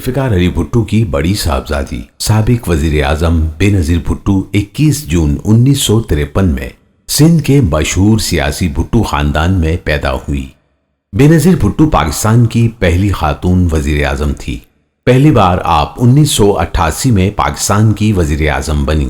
ذوالفقار علی بھٹو کی بڑی صاحبزادی سابق وزیر اعظم بے نظیر بھٹو 21 جون 1953 میں سندھ کے مشہور سیاسی بھٹو خاندان میں پیدا ہوئی۔ بے نظیر بھٹو پاکستان کی پہلی خاتون وزیر اعظم تھی۔ پہلی بار آپ 1988 میں پاکستان کی وزیر اعظم بنی،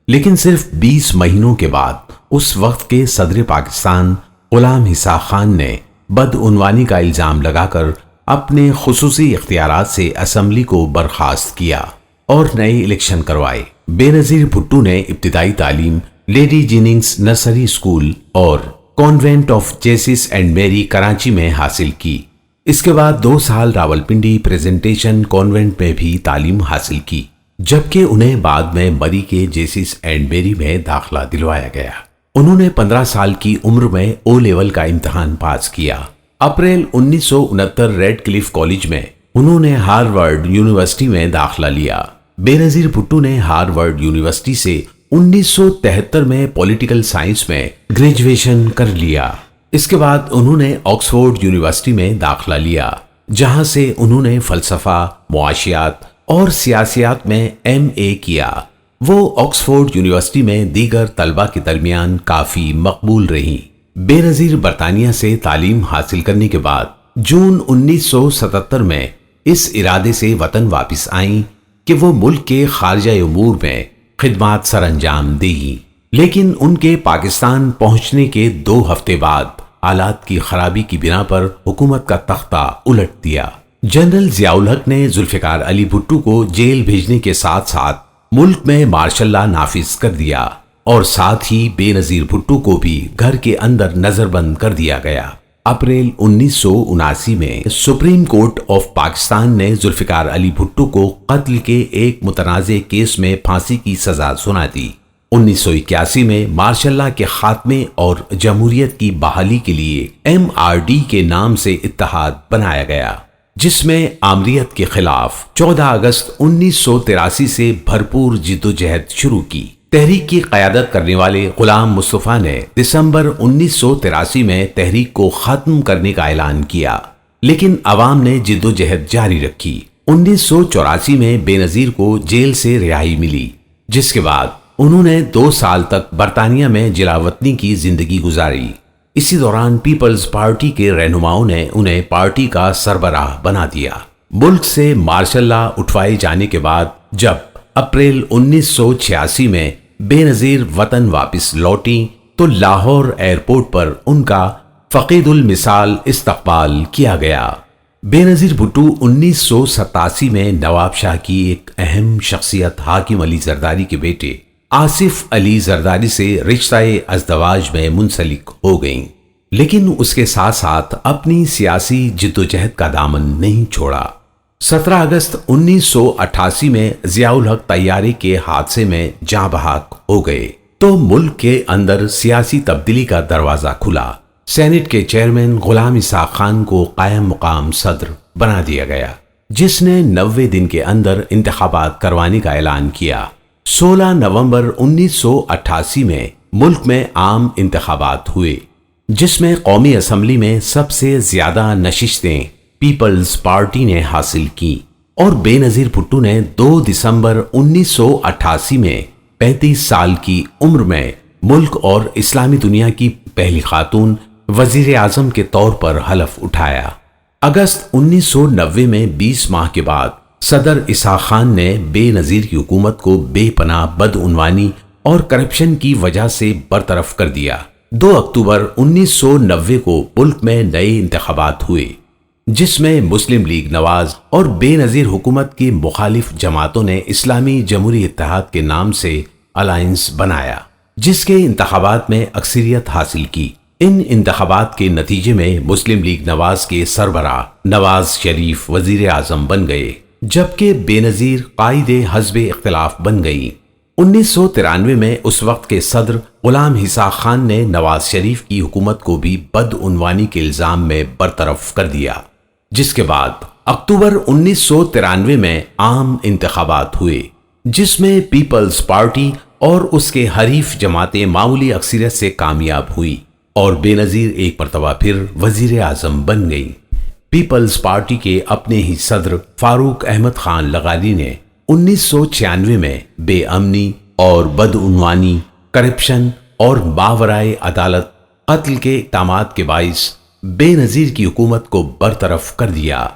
لیکن صرف 20 مہینوں کے بعد اس وقت کے صدر پاکستان غلام حساق خان نے بدعنوانی کا الزام لگا کر اپنے خصوصی اختیارات سے اسمبلی کو برخاست کیا اور نئے الیکشن کروائے۔ بے نظیر بھٹو نے ابتدائی تعلیم لیڈی جیننگز نرسری اسکول اور کانوینٹ آف جیسس اینڈ میری کراچی میں حاصل کی۔ اس کے بعد 2 سال راولپنڈی پریزنٹیشن کانوینٹ میں بھی تعلیم حاصل کی، جبکہ انہیں بعد میں مری کے جیسس اینڈ میری میں داخلہ دلوایا گیا۔ انہوں نے 15 سال کی عمر میں او لیول کا امتحان پاس کیا۔ اپریل 1969 ریڈ کلف کالج میں انہوں نے ہارورڈ یونیورسٹی میں داخلہ لیا۔ بے نظیر بھٹو نے ہارورڈ یونیورسٹی سے 1973 میں پولیٹیکل سائنس میں گریجویشن کر لیا۔ اس کے بعد انہوں نے آکسفورڈ یونیورسٹی میں داخلہ لیا، جہاں سے انہوں نے فلسفہ، معاشیات اور سیاسیات میں MA کیا۔ وہ آکسفورڈ یونیورسٹی میں دیگر طلبہ کے درمیان کافی مقبول رہیں۔ بے نظیر برطانیہ سے تعلیم حاصل کرنے کے بعد جون 1977 میں اس ارادے سے وطن واپس آئیں کہ وہ ملک کے خارجہ امور میں خدمات سر انجام دیں، لیکن ان کے پاکستان پہنچنے کے 2 ہفتے بعد حالات کی خرابی کی بنا پر حکومت کا تختہ الٹ دیا۔ جنرل ضیاء الحق نے ذوالفقار علی بھٹو کو جیل بھیجنے کے ساتھ ساتھ ملک میں مارشل لا نافذ کر دیا اور ساتھ ہی بے نظیر بھٹو کو بھی گھر کے اندر نظر بند کر دیا گیا۔ اپریل 1979 میں سپریم کورٹ آف پاکستان نے ذوالفقار علی بھٹو کو قتل کے ایک متنازع کیس میں پھانسی کی سزا سنا دی۔ 1981 میں مارشل لا کے خاتمے اور جمہوریت کی بحالی کے لیے MRD کے نام سے اتحاد بنایا گیا، جس میں آمریت کے خلاف 14 اگست 1983 سے بھرپور جدوجہد شروع کی۔ تحریک کی قیادت کرنے والے غلام مصطفیٰ نے دسمبر 1983 میں تحریک کو ختم کرنے کا اعلان کیا، لیکن عوام نے جدوجہد جاری رکھی۔ 1984 میں بے نظیر کو جیل سے رہائی ملی، جس کے بعد انہوں نے 2 سال تک برطانیہ میں جلاوطنی کی زندگی گزاری۔ اسی دوران پیپلز پارٹی کے رہنماؤں نے انہیں پارٹی کا سربراہ بنا دیا۔ ملک سے مارشل لا اٹھوائے جانے کے بعد جب اپریل 1986 میں بے نظیر وطن واپس لوٹیں تو لاہور ایئرپورٹ پر ان کا فقید المثال استقبال کیا گیا۔ بے نظیر بھٹو 1987 میں نواب شاہ کی ایک اہم شخصیت حاکم علی زرداری کے بیٹے آصف علی زرداری سے رشتہ ازدواج میں منسلک ہو گئیں، لیکن اس کے ساتھ ساتھ اپنی سیاسی جدوجہد کا دامن نہیں چھوڑا۔ 17 اگست 1988 میں ضیاء الحق طیارے کے حادثے میں جاں بحق ہو گئے تو ملک کے اندر سیاسی تبدیلی کا دروازہ کھلا۔ سینٹ کے چیئرمین غلام حساق خان کو قائم مقام صدر بنا دیا گیا، جس نے 90 دن کے اندر انتخابات کروانے کا اعلان کیا۔ 16 نومبر 1988 میں ملک میں عام انتخابات ہوئے، جس میں قومی اسمبلی میں سب سے زیادہ نشستیں پیپلز پارٹی نے حاصل کی، اور بے نظیر بھٹو نے 2 دسمبر 1988 میں 35 سال کی عمر میں ملک اور اسلامی دنیا کی پہلی خاتون وزیر اعظم کے طور پر حلف اٹھایا۔ اگست 1990 میں 20 ماہ کے بعد صدر اسحاق خان نے بے نظیر کی حکومت کو بے پناہ بدعنوانی اور کرپشن کی وجہ سے برطرف کر دیا۔ 2 اکتوبر 1990 کو ملک میں نئے انتخابات ہوئے، جس میں مسلم لیگ نواز اور بے نظیر حکومت کی مخالف جماعتوں نے اسلامی جمہوری اتحاد کے نام سے الائنس بنایا، جس کے انتخابات میں اکثریت حاصل کی۔ ان انتخابات کے نتیجے میں مسلم لیگ نواز کے سربراہ نواز شریف وزیر اعظم بن گئے، جبکہ بے نظیر قائد حزب اختلاف بن گئی۔ 1993 میں اس وقت کے صدر غلام حساق خان نے نواز شریف کی حکومت کو بھی بدعنوانی کے الزام میں برطرف کر دیا، جس کے بعد اکتوبر 1993 میں عام انتخابات ہوئے، جس میں پیپلز پارٹی اور اس کے حریف جماعتیں معمولی اکثریت سے کامیاب ہوئی اور بے نظیر ایک مرتبہ پھر وزیر اعظم بن گئی۔ پیپلز پارٹی کے اپنے ہی صدر فاروق احمد خان لغاری نے 1996 میں بے امنی اور بدعنوانی، کرپشن اور ماورائے عدالت قتل کے اقدامات کے باعث بے نظیر کی حکومت کو برطرف کر دیا۔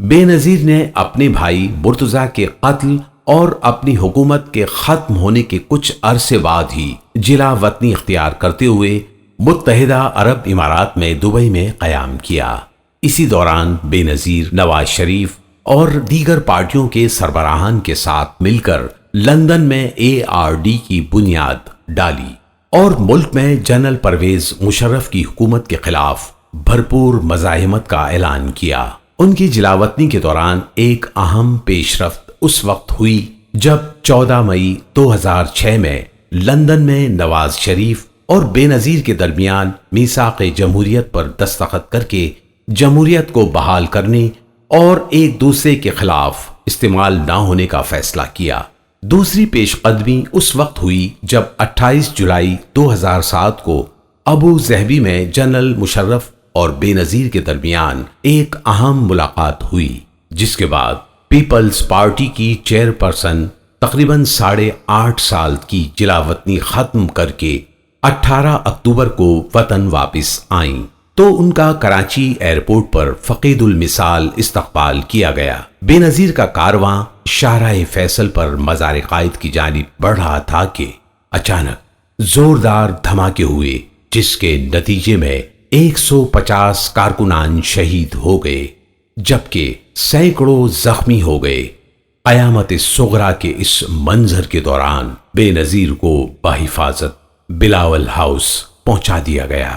بے نظیر نے اپنے بھائی مرتضیٰ کے قتل اور اپنی حکومت کے ختم ہونے کے کچھ عرصے بعد ہی جلا وطنی اختیار کرتے ہوئے متحدہ عرب امارات میں دبئی میں قیام کیا۔ اسی دوران بے نظیر نواز شریف اور دیگر پارٹیوں کے سربراہان کے ساتھ مل کر لندن میں ARD کی بنیاد ڈالی اور ملک میں جنرل پرویز مشرف کی حکومت کے خلاف بھرپور مزاحمت کا اعلان کیا۔ ان کی جلاوطنی کے دوران ایک اہم پیش رفت اس وقت ہوئی جب 14 مئی 2006 میں لندن میں نواز شریف اور بے نظیر کے درمیان میثاق جمہوریت پر دستخط کر کے جمہوریت کو بحال کرنے اور ایک دوسرے کے خلاف استعمال نہ ہونے کا فیصلہ کیا۔ دوسری پیش قدمی اس وقت ہوئی جب 28 جولائی 2007 کو ابو ظہبی میں جنرل مشرف اور بے نظیر کے درمیان ایک اہم ملاقات ہوئی، جس کے بعد پیپلز پارٹی کی چیئرپرسن تقریباً 8.5 سال کی جلاوطنی ختم کر کے 18 اکتوبر کو وطن واپس آئیں تو ان کا کراچی ایئرپورٹ پر فقید المثال استقبال کیا گیا۔ بے نظیر کا کارواں شاہراہ فیصل پر مزار قائد کی جانب بڑھ رہا تھا کہ اچانک زوردار دھماکے ہوئے، جس کے نتیجے میں 150 کارکنان شہید ہو گئے جبکہ سینکڑوں زخمی ہو گئے۔ قیامت صغریٰ کے اس منظر کے دوران بے نظیر کو بحفاظت بلاول ہاؤس پہنچا دیا گیا۔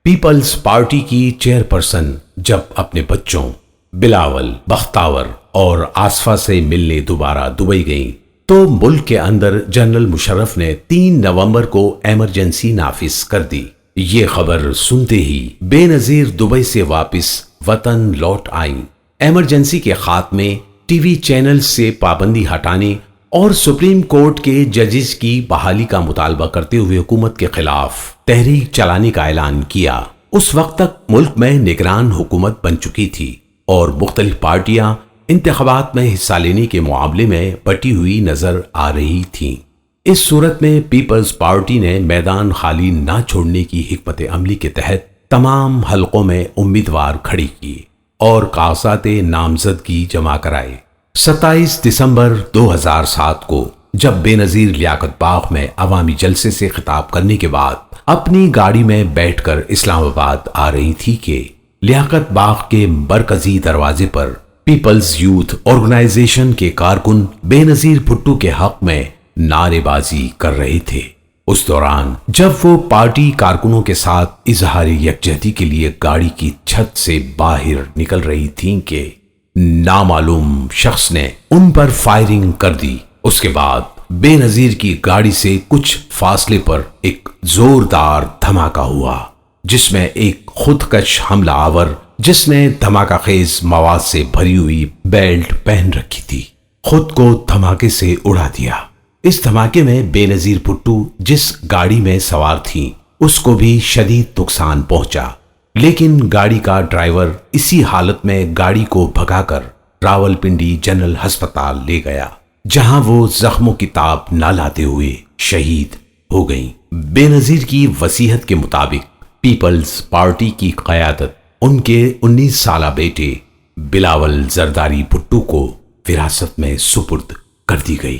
پیپلز پارٹی کی چیئرپرسن جب اپنے بچوں بلاول، بختاور اور آصفہ سے ملنے دوبارہ دبئی گئیں تو ملک کے اندر جنرل مشرف نے 3 نومبر کو ایمرجنسی نافذ کر دی۔ یہ خبر سنتے ہی بے نظیر دبئی سے واپس وطن لوٹ آئیں۔ ایمرجنسی کے خاتمے، ٹی وی چینل سے پابندی ہٹانے اور سپریم کورٹ کے ججز کی بحالی کا مطالبہ کرتے ہوئے حکومت کے خلاف تحریک چلانے کا اعلان کیا۔ اس وقت تک ملک میں نگران حکومت بن چکی تھی اور مختلف پارٹیاں انتخابات میں حصہ لینے کے معاملے میں بٹی ہوئی نظر آ رہی تھیں۔ اس صورت میں پیپلز پارٹی نے میدان خالی نہ چھوڑنے کی حکمت عملی کے تحت تمام حلقوں میں امیدوار کھڑی کی اور کاغذات نامزدگی جمع کرائے۔ 27 دسمبر 2007 کو جب بے نظیر لیاقت باغ میں عوامی جلسے سے خطاب کرنے کے بعد اپنی گاڑی میں بیٹھ کر اسلام آباد آ رہی تھی کہ لیاقت باغ کے مرکزی دروازے پر پیپلز یوتھ آرگنائزیشن کے کارکن بے نظیر بھٹو کے حق میں نعرے بازی کر رہے تھے۔ اس دوران جب وہ پارٹی کارکنوں کے ساتھ اظہار یکجہتی کے لیے گاڑی کی چھت سے باہر نکل رہی تھیں کہ نامعلوم شخص نے ان پر فائرنگ کر دی۔ اس کے بعد بے نظیر کی گاڑی سے کچھ فاصلے پر ایک زوردار دھماکہ ہوا، جس میں ایک خودکش حملہ آور جس نے دھماکہ خیز مواد سے بھری ہوئی بیلٹ پہن رکھی تھی خود کو دھماکے سے اڑا دیا۔ اس دھماکے میں بے نظیر بھٹو جس گاڑی میں سوار تھی اس کو بھی شدید نقصان پہنچا، لیکن گاڑی کا ڈرائیور اسی حالت میں گاڑی کو بھگا کر راولپنڈی جنرل ہسپتال لے گیا، جہاں وہ زخموں کی تاب نہ لاتے ہوئے شہید ہو گئیں۔ بے نظیر کی وصیت کے مطابق پیپلز پارٹی کی قیادت ان کے 19 سالہ بیٹے بلاول زرداری بھٹو کو وراثت میں سپرد کر دی گئی۔